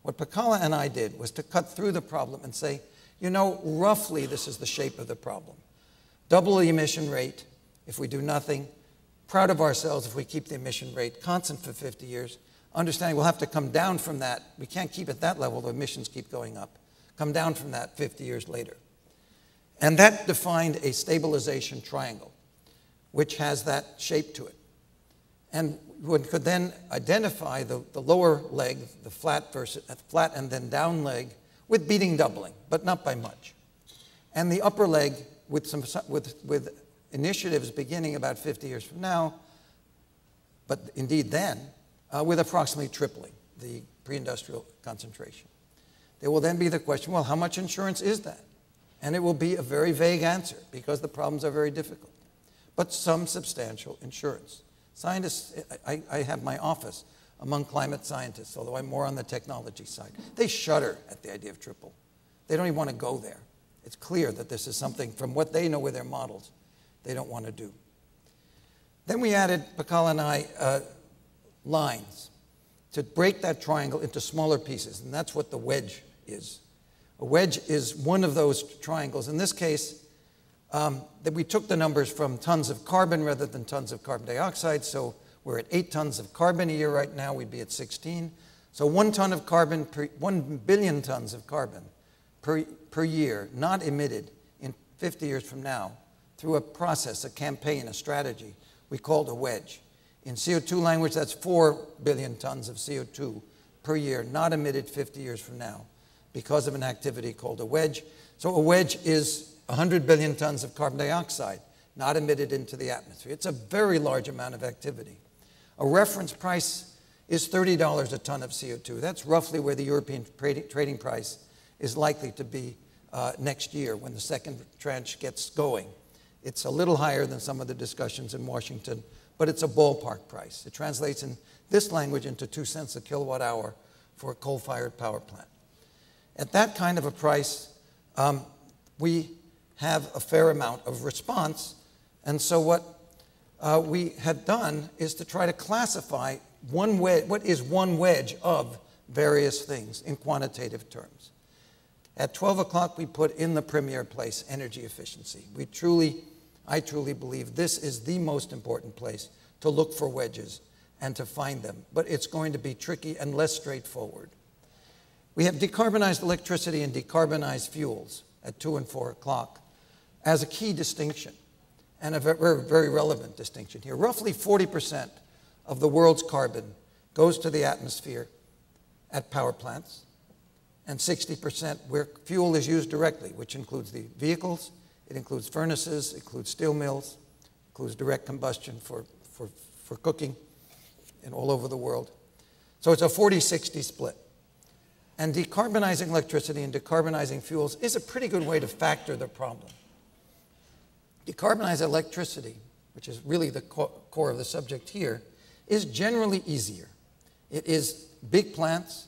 What Pacala and I did was to cut through the problem and say, you know, roughly this is the shape of the problem. Double the emission rate if we do nothing. Proud of ourselves if we keep the emission rate constant for 50 years. Understanding we'll have to come down from that. We can't keep at that level. The emissions keep going up. Come down from that 50 years later. And that defined a stabilization triangle, which has that shape to it. And one could then identify the lower leg, the flat and then down leg, with beating doubling, but not by much. And the upper leg with initiatives beginning about 50 years from now, but indeed then, with approximately tripling the pre-industrial concentration. There will then be the question, well, how much insurance is that? And it will be a very vague answer because the problems are very difficult. But some substantial insurance. Scientists, I have my office among climate scientists, although I'm more on the technology side. They shudder at the idea of triple. They don't even want to go there. It's clear that this is something, from what they know with their models, they don't want to do. Then we added, Pacala and I, lines to break that triangle into smaller pieces, and that's what the wedge is. A wedge is one of those triangles. In this case, that we took the numbers from tons of carbon rather than tons of carbon dioxide, so we're at 8 tons of carbon a year right now, we'd be at 16. So 1 ton of carbon, 1 billion tons of carbon per year, not emitted in 50 years from now, through a process, a campaign, a strategy we called a wedge. In CO2 language, that's 4 billion tons of CO2 per year, not emitted 50 years from now, because of an activity called a wedge. So a wedge is 100 billion tons of carbon dioxide, not emitted into the atmosphere. It's a very large amount of activity. A reference price is $30 a ton of CO2. That's roughly where the European trading price is likely to be next year when the second tranche gets going. It's a little higher than some of the discussions in Washington, but it's a ballpark price. It translates in this language into 2 cents a kilowatt hour for a coal-fired power plant. At that kind of a price, we have a fair amount of response. And so what we have done is to try to classify what is one wedge of various things in quantitative terms. At 12 o'clock, we put in the premier place energy efficiency. I truly believe this is the most important place to look for wedges and to find them. But it's going to be tricky and less straightforward. We have decarbonized electricity and decarbonized fuels at 2 and 4 o'clock as a key distinction, and a very, very relevant distinction here. Roughly 40% of the world's carbon goes to the atmosphere at power plants, and 60% where fuel is used directly, which includes the vehicles, it includes furnaces, it includes steel mills, includes direct combustion for cooking and all over the world. So it's a 40-60 split. And decarbonizing electricity and decarbonizing fuels is a pretty good way to factor the problem. Decarbonized electricity, which is really the core of the subject here, is generally easier. It is big plants.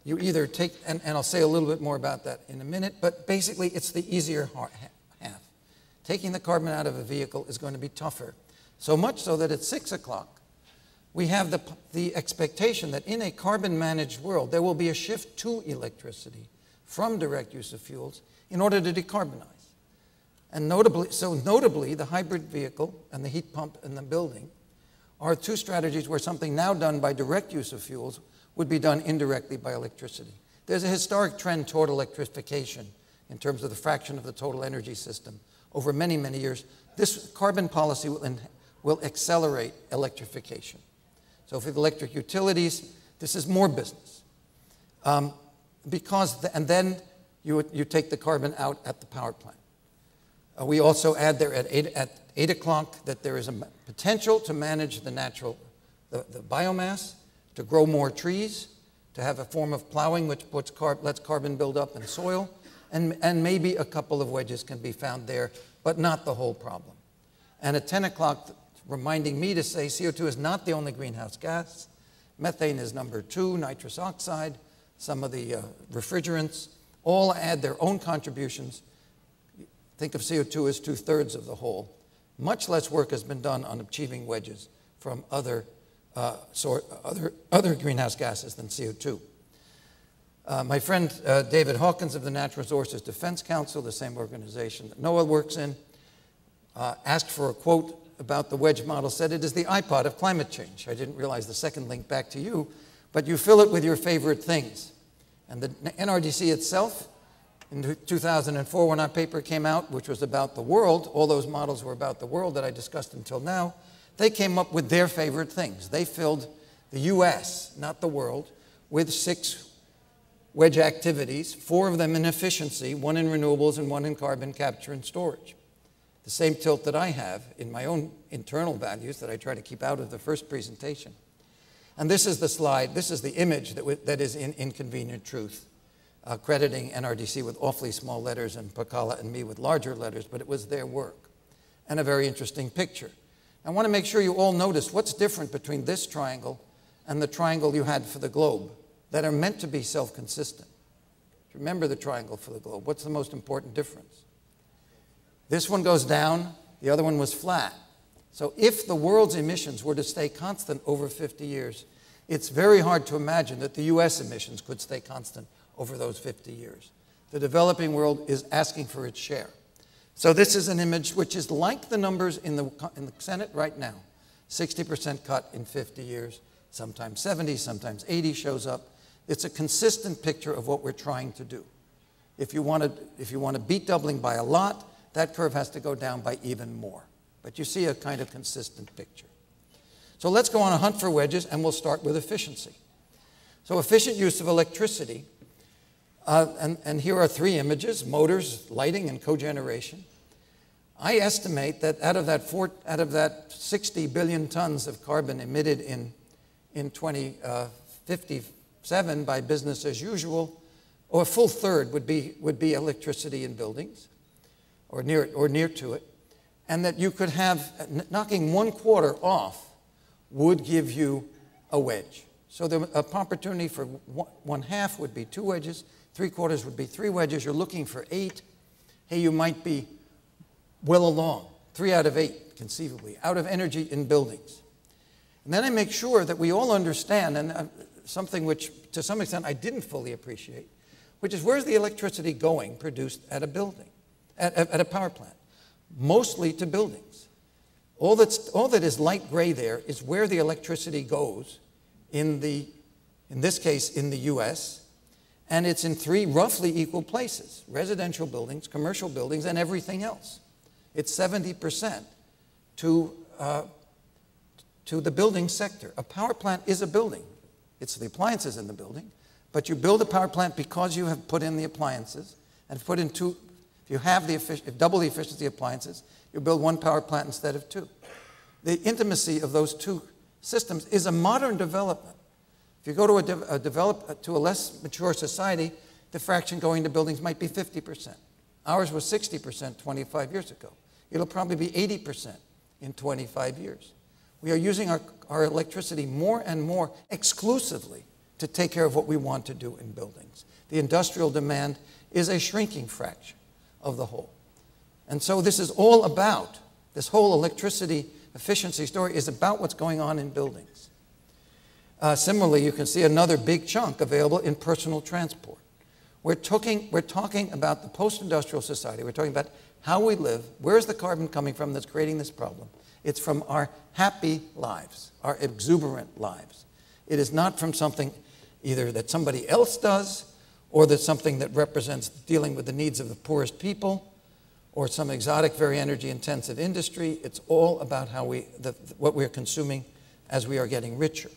You either take, and I'll say a little bit more about that in a minute, but basically it's the easier half. Taking the carbon out of a vehicle is going to be tougher. So much so that at 6 o'clock, we have the expectation that in a carbon-managed world, there will be a shift to electricity from direct use of fuels in order to decarbonize. And notably, the hybrid vehicle and the heat pump in the building are 2 strategies where something now done by direct use of fuels would be done indirectly by electricity. There's a historic trend toward electrification in terms of the fraction of the total energy system over many, many years. This carbon policy will accelerate electrification. So for the electric utilities, this is more business. And then you take the carbon out at the power plant. We also add there at 8 o'clock that there is a potential to manage the biomass, to grow more trees, to have a form of plowing which lets carbon build up in soil, and maybe a couple of wedges can be found there, but not the whole problem. And at 10 o'clock, reminding me to say CO2 is not the only greenhouse gas. Methane is number 2, nitrous oxide, some of the refrigerants, all add their own contributions. Think of CO2 as 2/3 of the whole. Much less work has been done on achieving wedges from other greenhouse gases than CO2. My friend David Hawkins of the Natural Resources Defense Council, the same organization that NOAA works in, asked for a quote about the wedge model, said it is the iPod of climate change. I didn't realize the second link back to you, but you fill it with your favorite things. And the NRDC itself, in 2004 when our paper came out, which was about the world, all those models were about the world that I discussed until now, they came up with their favorite things. They filled the US, not the world, with 6 wedge activities, 4 of them in efficiency, 1 in renewables and 1 in carbon capture and storage. The same tilt that I have in my own internal values that I try to keep out of the first presentation. And this is the slide, this is the image that is in Inconvenient Truth, crediting NRDC with awfully small letters and Pakala and me with larger letters, but it was their work. And a very interesting picture. I want to make sure you all notice what's different between this triangle and the triangle you had for the globe that are meant to be self-consistent. Remember the triangle for the globe. What's the most important difference? This one goes down, the other one was flat. So if the world's emissions were to stay constant over 50 years, it's very hard to imagine that the US emissions could stay constant over those 50 years. The developing world is asking for its share. So this is an image which is like the numbers in the Senate right now. 60% cut in 50 years, sometimes 70, sometimes 80 shows up. It's a consistent picture of what we're trying to do. If you want to beat doubling by a lot, that curve has to go down by even more. But you see a kind of consistent picture. So let's go on a hunt for wedges, and we'll start with efficiency. So efficient use of electricity. And here are 3 images: motors, lighting, and cogeneration. I estimate that out of that 60 billion tons of carbon emitted in 2057 by business as usual, or a full third would be electricity in buildings, or near to it, and that you could have knocking 1/4 off would give you a wedge. So the opportunity for 1/2 would be 2 wedges. 3/4 would be 3 wedges. You're looking for 8. Hey, you might be well along. 3 out of 8, conceivably, out of energy in buildings. And then I make sure that we all understand, and something which, to some extent, I didn't fully appreciate, which is where's the electricity going produced at a building, at a power plant? Mostly to buildings. All that is light gray there is where the electricity goes in this case, in the US, and it's in 3 roughly equal places: residential buildings, commercial buildings, and everything else. It's 70% to the building sector. A power plant is a building. It's the appliances in the building, but you build a power plant because you have put in the appliances and put in 2. If you have double the efficiency appliances, you build 1 power plant instead of 2. The intimacy of those 2 systems is a modern development. If you go to a less mature society, the fraction going to buildings might be 50%. Ours was 60% 25 years ago. It'll probably be 80% in 25 years. We are using our electricity more and more exclusively to take care of what we want to do in buildings. The industrial demand is a shrinking fraction of the whole. And so this is all about, this whole electricity efficiency story is about what's going on in buildings. Similarly, you can see another big chunk available in personal transport. We're talking about the post-industrial society. We're talking about how we live. Where's the carbon coming from that's creating this problem? It's from our happy lives, our exuberant lives. It is not from something either that somebody else does, or that's something that represents dealing with the needs of the poorest people, or some exotic, very energy-intensive industry. It's all about how what we're consuming as we are getting richer.